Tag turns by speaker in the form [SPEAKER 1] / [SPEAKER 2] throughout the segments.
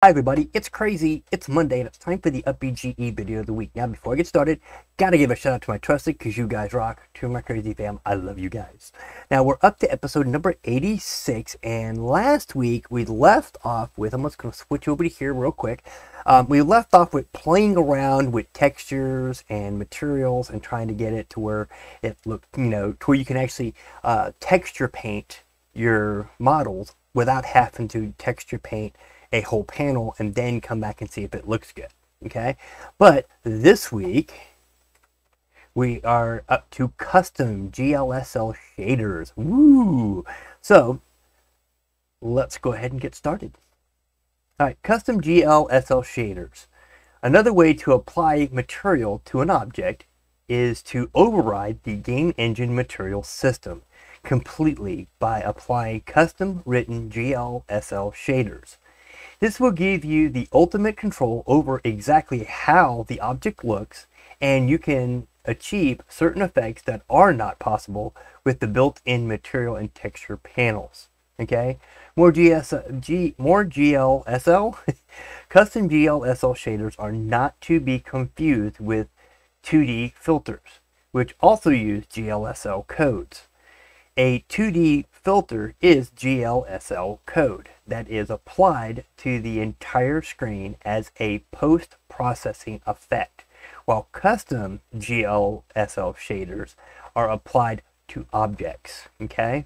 [SPEAKER 1] Hi everybody, it's crazy, it's Monday, and it's time for the UPBGE video of the week. Now before I get started, gotta give a shout out to my trusted, because you guys rock, to my crazy fam, I love you guys. Now we're up to episode number 86, and last week we left off with, I'm just going to switch over to here real quick, we left off with playing around with textures and materials and trying to get it to where it looked, to where you can actually texture paint your models without having to texture paint a whole panel and then come back and see if it looks good. Okay, but this week we are up to custom GLSL shaders. Woo! So let's go ahead and get started. All right, custom GLSL shaders. Another way to apply material to an object is to override the game engine material system completely by applying custom written GLSL shaders. This will give you the ultimate control over exactly how the object looks, and you can achieve certain effects that are not possible with the built-in material and texture panels. Okay, more GLSL. Custom GLSL shaders are not to be confused with 2D filters, which also use GLSL codes. A 2D filter is GLSL code that is applied to the entire screen as a post-processing effect, while custom GLSL shaders are applied to objects. Okay,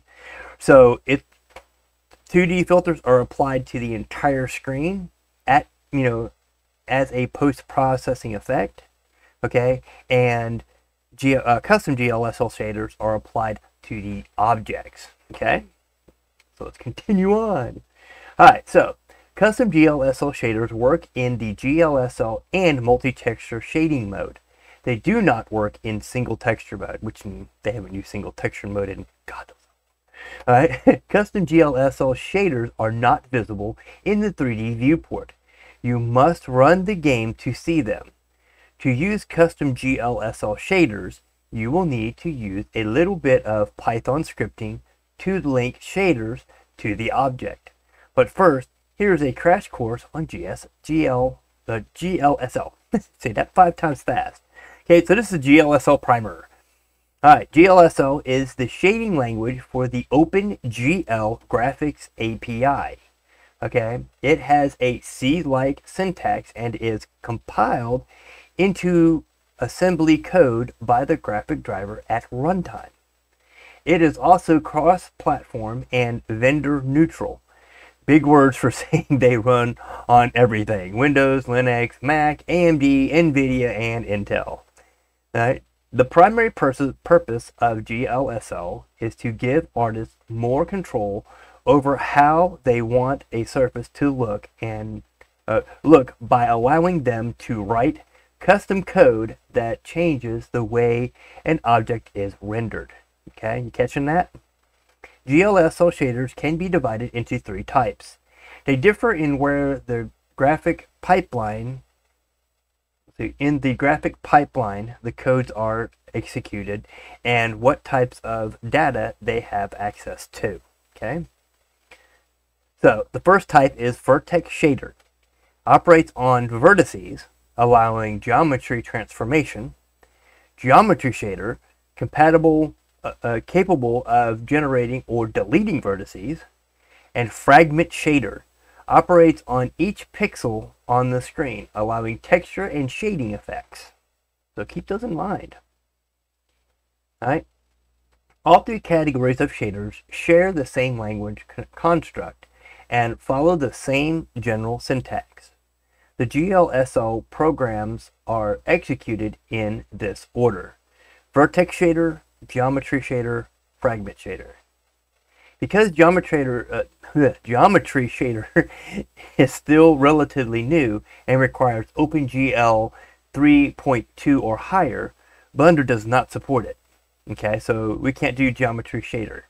[SPEAKER 1] so 2D filters are applied to the entire screen at as a post-processing effect. Okay, and custom GLSL shaders are applied to the objects. Okay, so let's continue on. Alright, so custom GLSL shaders work in the GLSL and multi-texture shading mode. They do not work in single texture mode, which they haven't used single texture mode in God. Alright, custom GLSL shaders are not visible in the 3D viewport. You must run the game to see them. To use custom GLSL shaders, you will need to use a little bit of Python scripting to link shaders to the object. But first, here's a crash course on GLSL. Say that 5 times fast. Okay, so this is GLSL primer. Alright, GLSL is the shading language for the OpenGL graphics API. Okay, it has a C-like syntax and is compiled into assembly code by the graphic driver at runtime. It is also cross-platform and vendor neutral. Big words for saying they run on everything: Windows, Linux, Mac, AMD, NVIDIA, and Intel. Right? The primary purpose of GLSL is to give artists more control over how they want a surface to look by allowing them to write custom code that changes the way an object is rendered. Okay, you catching that? GLSL shaders can be divided into 3 types. They differ in where the graphic pipeline, the codes are executed and what types of data they have access to. Okay, so the first type is Vertex shader. Operates on vertices, allowing geometry transformation. Geometry shader, capable of generating or deleting vertices. And fragment shader, operates on each pixel on the screen, allowing texture and shading effects. So keep those in mind. Alright, all 3 categories of shaders share the same language construct and follow the same general syntax. The GLSL programs are executed in this order: Vertex shader, geometry shader, fragment shader. Because geometry shader is still relatively new and requires OpenGL 3.2 or higher, Blender does not support it. Okay, so we can't do geometry shader,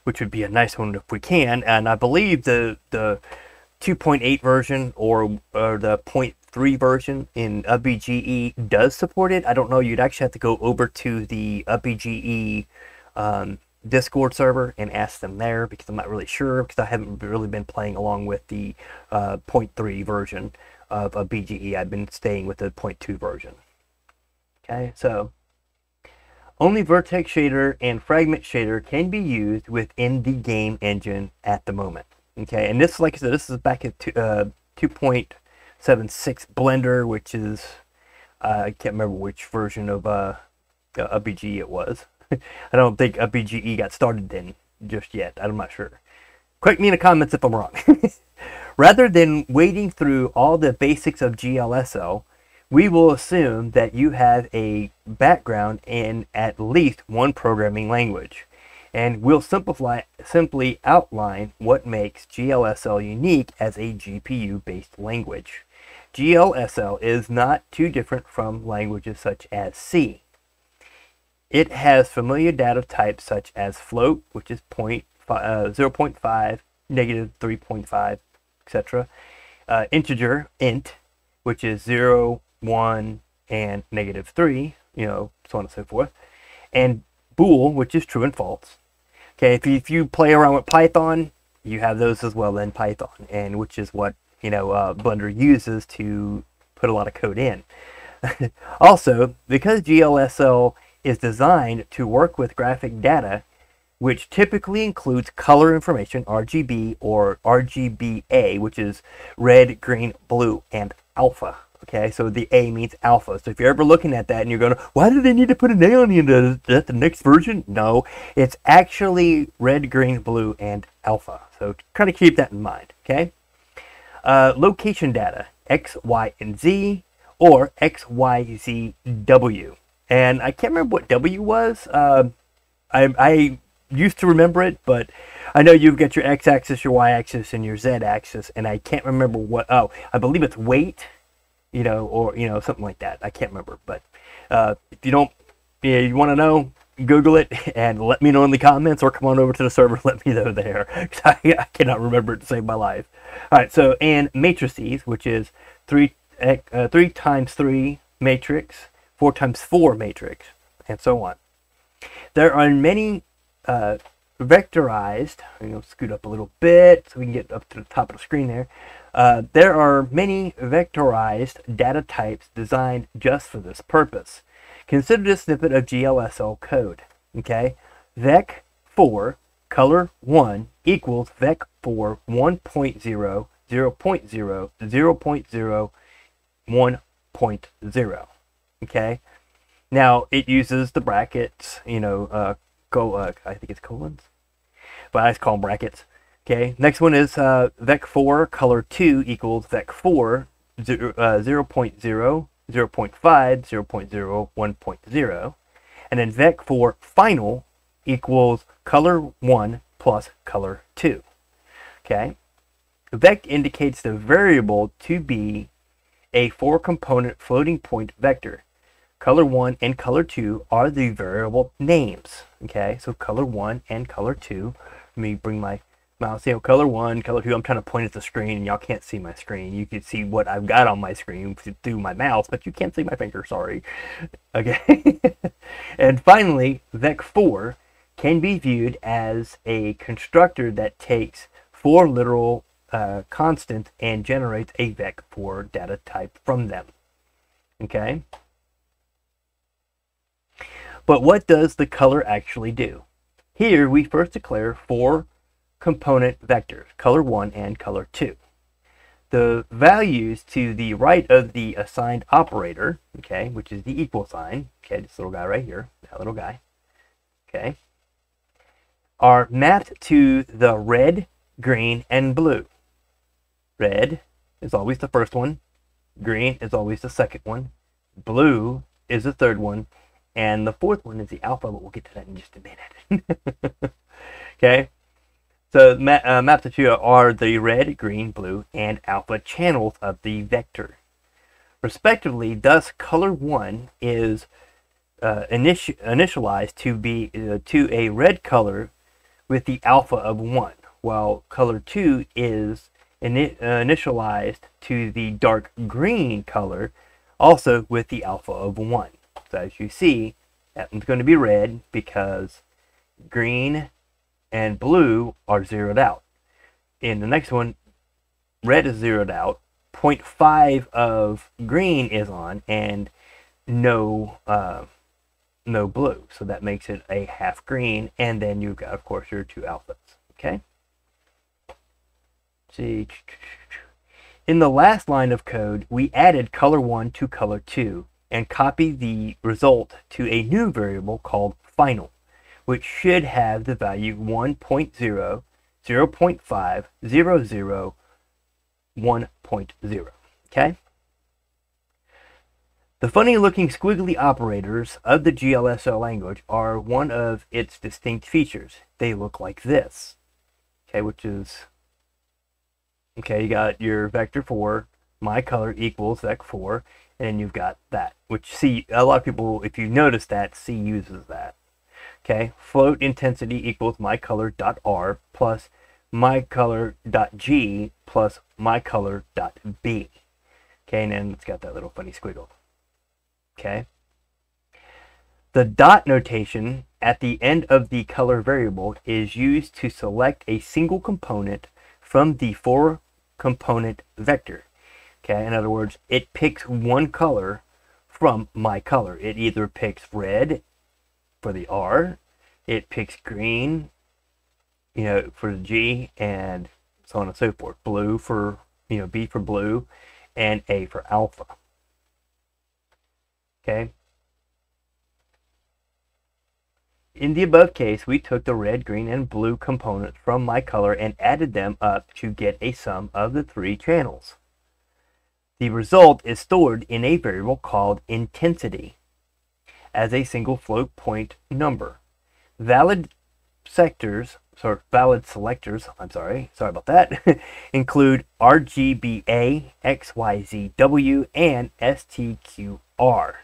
[SPEAKER 1] which would be a nice one if we can. And I believe the 2.8 version or the 0.3 version in UPBGE does support it. I don't know. You'd actually have to go over to the UPBGE Discord server and ask them there, because I'm not really sure, because I haven't really been playing along with the 0.3 version of BGE. I've been staying with the 0.2 version. Okay, so only vertex shader and fragment shader can be used within the game engine at the moment. Okay, and this, like I said, this is back at 2.76 Blender, which is I can't remember which version of BGE it was. I don't think BGE got started then just yet. I'm not sure. Correct me in the comments if I'm wrong. Rather than wading through all the basics of GLSL, we will assume that you have a background in at least one programming language, and we'll simply outline what makes GLSL unique as a GPU-based language. GLSL is not too different from languages such as C. It has familiar data types such as float, which is 0.5, negative 3.5, etc. Integer, int, which is 0, 1, and negative 3, so on and so forth. And bool, which is true and false. Okay, if you play around with Python, you have those as well in Python, and which is what Blender uses to put a lot of code in. Also, because GLSL is designed to work with graphic data, which typically includes color information, RGB or RGBA, which is red, green, blue, and alpha. Okay, so the A means alpha. So if you're ever looking at that and you're going, why do they need to put an A on the end of the next version? No, it's actually red, green, blue, and alpha. So try to keep that in mind, okay? Location data, X, Y, and Z, or X, Y, Z, W. And I can't remember what W was. I used to remember it, but I know you've got your X-axis, your Y-axis, and your Z-axis, and I can't remember what. Oh, I believe it's weight, or something like that. I can't remember, but if you don't, you want to know, Google it and let me know in the comments, or come on over to the server and let me know there, because I cannot remember it to save my life. All right, so and matrices, which is 3 times 3 matrix, 4 times 4 matrix, and so on. There are many vectorized, I'm going to scoot up a little bit so we can get up to the top of the screen there. There are many vectorized data types designed just for this purpose. Consider this snippet of GLSL code. Okay, vec4 color 1 equals vec4 1.0, 0.0, 0.0, 1.0. Okay, now it uses the brackets, I think it's colons, but I just call them brackets. Okay, next one is vec4 color 2 equals vec4 0.0, 0.5, 0.0, 1.0, and then vec4 final equals color 1 plus color 2. Okay, vec indicates the variable to be a 4-component floating point vector. Color 1 and color 2 are the variable names. Okay, so color 1 and color 2. Let me bring my mouse. Color 1, color 2. I'm trying to point at the screen, and y'all can't see my screen. You can see what I've got on my screen through my mouse, but you can't see my finger. Sorry. Okay. And finally, vec4 can be viewed as a constructor that takes 4 literal constants and generates a vec4 data type from them. Okay. But what does the color actually do? Here we first declare 4 component vectors, color 1 and color 2. The values to the right of the assigned operator, okay, which is the equal sign, okay, this little guy right here, that little guy, okay, are mapped to the red, green, and blue. Red is always the first one, green is always the second one, blue is the third one, and the fourth one is the alpha, but we'll get to that in just a minute. Okay, so mapped to are the red, green, blue, and alpha channels of the vector, respectively. Thus, color 1 is initialized to be to a red color with the alpha of 1, while color 2 is initialized to the dark green color, also with the alpha of 1. So as you see, that one's going to be red because green and blue are zeroed out. In the next one, red is zeroed out, 0.5 of green is on, and no blue. So that makes it a half green, and then you've got, of course, your two alphas. Okay? See, in the last line of code, we added color 1 to color 2 and copied the result to a new variable called final, which should have the value 1.0, 0.5, 00, 1.0. Okay? The funny looking squiggly operators of the GLSL language are one of its distinct features. They look like this. Okay, which is, okay, you got your vector 4, my color equals vec4, and you've got that, which C, a lot of people, if you notice that, C uses that. Okay, float intensity equals my color dot R plus my color dot G plus my color dot B. Okay, and then it's got that little funny squiggle. Okay. The dot notation at the end of the color variable is used to select a single component from the 4-component vector. Okay, in other words, it picks one color from my color. It either picks red for the R, it picks green, for the G, and so on and so forth. Blue for, B for blue, and A for alpha. Okay. In the above case, we took the red, green, and blue components from my color and added them up to get a sum of the 3 channels. The result is stored in a variable called intensity as a single float point number. Valid selectors, sorry about that, include RGBA, XYZW, and STQR.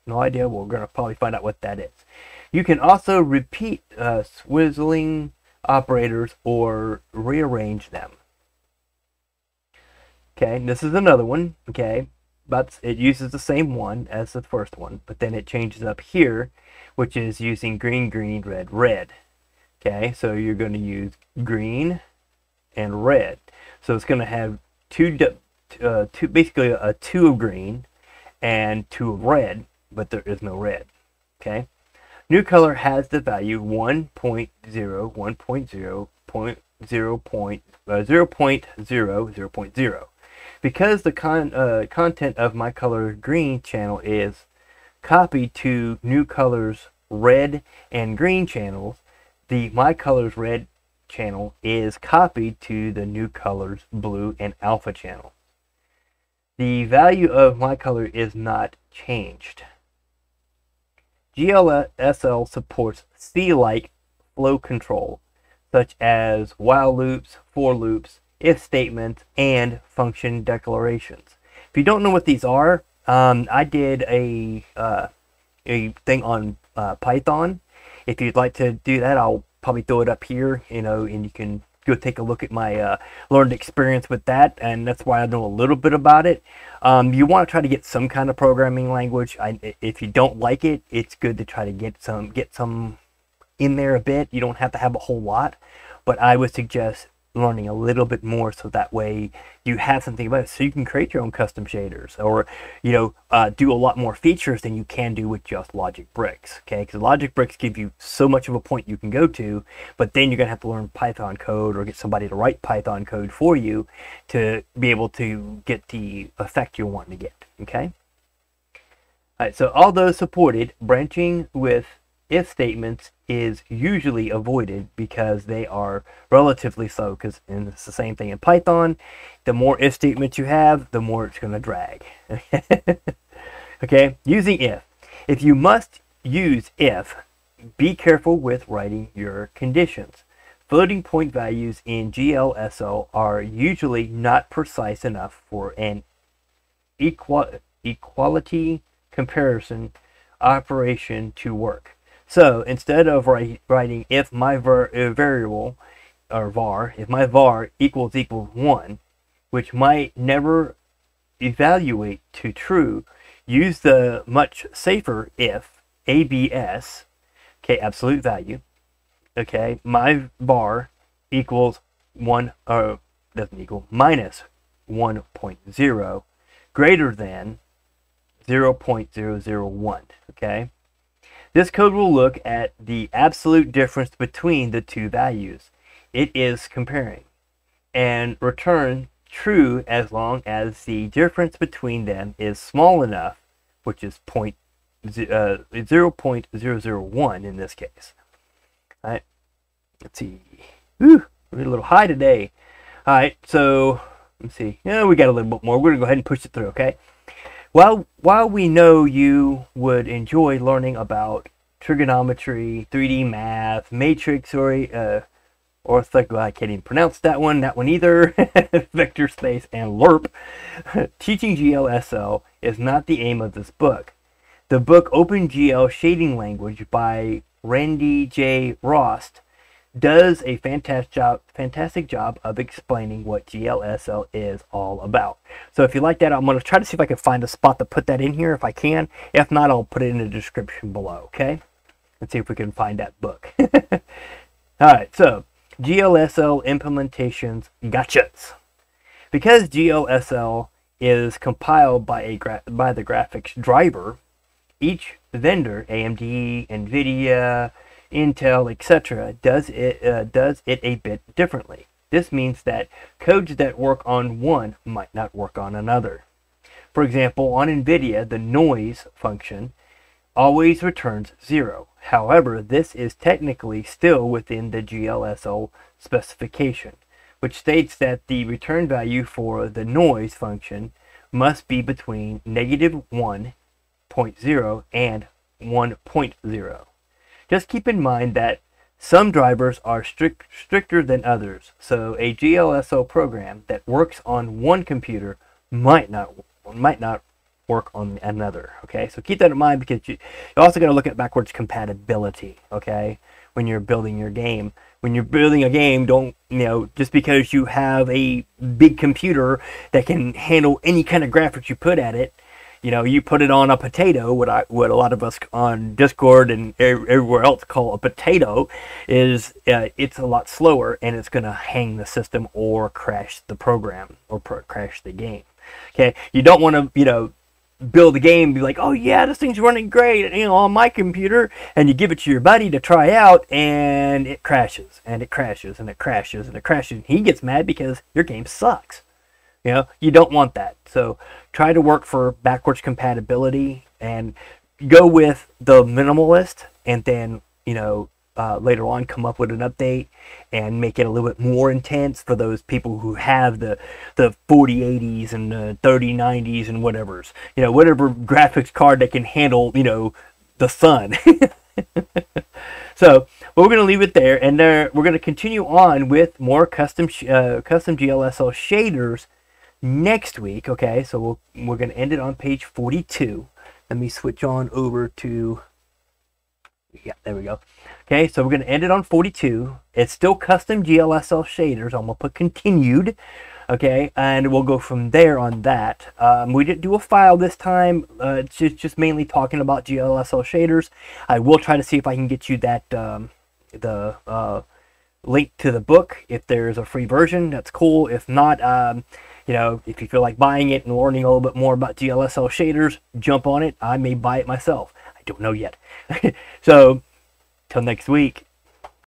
[SPEAKER 1] No idea, we're going to probably find out what that is. You can also repeat swizzling operators or rearrange them. Okay, this is another one, okay, but it uses the same one as the first one, but then it changes up here, which is using green, green, red, red. Okay, so you're going to use green and red. So it's going to have basically a 2 of green and 2 of red, but there is no red. Okay, new color has the value 1.0, 1.0, 0.0, 0.0. Because the content of my color green channel is copied to new colors red and green channels, the my colors red channel is copied to the new colors blue and alpha channel. The value of my color is not changed. GLSL supports C-like flow control, such as while loops, for loops, if statements, and function declarations. If you don't know what these are, I did a thing on Python. If you'd like to do that, I'll probably throw it up here, and you can go take a look at my learned experience with that, and that's why I know a little bit about it. You want to try to get some kind of programming language. If you don't like it, it's good to try to get some in there a bit. You don't have to have a whole lot, but I would suggest learning a little bit more, so that way you have something about it, so you can create your own custom shaders, or do a lot more features than you can do with just logic bricks. Okay, because logic bricks give you so much of a point you can go to, but then you're gonna have to learn Python code or get somebody to write Python code for you to be able to get the effect you're wanting to get. Okay. All right, so although supported, branching with if statements is usually avoided because they are relatively slow, and it's the same thing in Python. The more if statements you have, the more it's going to drag. Okay, using if. If you must use if, be careful with writing your conditions. Floating point values in GLSL are usually not precise enough for an equality comparison operation to work. So instead of writing if my variable, or var, if my var equals 1, which might never evaluate to true, use the much safer if, ABS, okay, absolute value, okay, my var equals 1, or doesn't equal, minus 1.0 greater than 0.001, okay? This code will look at the absolute difference between the two values it is comparing and return true as long as the difference between them is small enough, which is 0.001 in this case. All right, let's see. Whew, we're a little high today. All right, so let's see. Yeah, we got a little bit more. We're gonna go ahead and push it through, okay? While we know you would enjoy learning about trigonometry, 3D math, matrix, or I can't even pronounce that one either, vector space, and LERP, teaching GLSL is not the aim of this book. The book OpenGL Shading Language by Randy J. Rost does a fantastic job of explaining what GLSL is all about. So if you like that, I'm going to try to see if I can find a spot to put that in here if I can. If not, I'll put it in the description below, okay? Let's see if we can find that book. Alright, so GLSL implementations gotchas. Because GLSL is compiled by the graphics driver, each vendor, AMD, NVIDIA, Intel, etc., does it a bit differently. This means that codes that work on one might not work on another. For example, on NVIDIA, the noise function always returns 0. However, this is technically still within the GLSL specification, which states that the return value for the noise function must be between -1.0 and 1.0. Just keep in mind that some drivers are stricter than others, so a GLSL program that works on one computer might not work on another. Okay, so keep that in mind, because you're also going to look at backwards compatibility. Okay, when you're building your game, when you're building a game, don't, just because you have a big computer that can handle any kind of graphics you put at it, you put it on a potato, what a lot of us on Discord and everywhere else call a potato, is it's a lot slower, and it's going to hang the system or crash the program or crash the game. Okay, you don't want to, build a game and be like, oh yeah, this thing's running great, on my computer, and you give it to your buddy to try out, and it crashes, and it crashes, and it crashes, and it crashes. He gets mad because your game sucks. You don't want that. So try to work for backwards compatibility and go with the minimalist, and then, later on come up with an update and make it a little bit more intense for those people who have the 4080s and the 3090s and whatever graphics card that can handle, the sun. So we're going to leave it there, and we're going to continue on with more custom GLSL shaders next week. Okay, so we're going to end it on page 42. Let me switch on over to, yeah, there we go. Okay, so we're going to end it on 42. It's still custom GLSL shaders. I'm going to put continued. Okay, and we'll go from there on that. We didn't do a file this time. It's just mainly talking about GLSL shaders. I will try to see if I can get you that the link to the book. If there's a free version, that's cool. If not, if you feel like buying it and learning a little bit more about GLSL shaders, jump on it. I may buy it myself. I don't know yet. So, till next week.